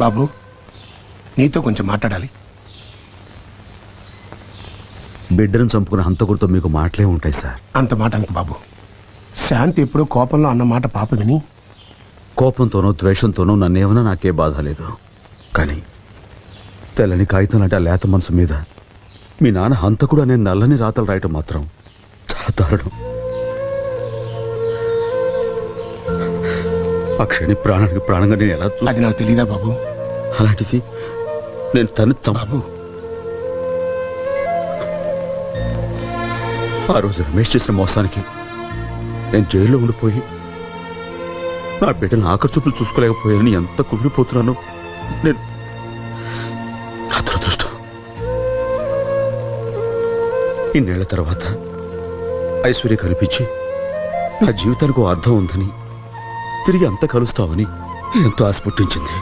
బాబు, నీతో కొంచెం మాట్లాడాలి. బిడ్డను చంపుకున్న హంతకుడితో మీకు మాటలే ఉంటాయి సార్. అంత మాట అనుకు బాబు. శాంతి ఎప్పుడో కోపంలో అన్న మాట పాప విని కోపంతోనో ద్వేషంతోనో నన్నేమన్నా నాకే బాధ లేదు. కానీ తెల్లని కాగితం లాంటి ఆ లేత మనసు మీద మీ నాన్న హంతకుడు అనే నల్లని రాతలు రాయటం మాత్రం చాలా దారుణం. ఆ క్షణి ప్రాణానికి ప్రాణంగా నేను ఎలా అది నాకు తెలీదా బాబు? అలాంటిది నేను తను బాబు, ఆ రోజు రమేష్ చేసిన మోసానికి నేను జైల్లో ఉండిపోయి నా బిడ్డను ఆఖరి చూపులు చూసుకోలేకపోయానని ఎంత కుమిలిపోతున్నాను. నేను నా దురదృష్టం. ఇన్నేళ్ల తర్వాత ఐశ్వర్య కనిపించి నా జీవితానికి ఓ అర్థం ఉందని, తిరిగి అంత కలుస్తావని ఎంతో ఆశ పుట్టించింది.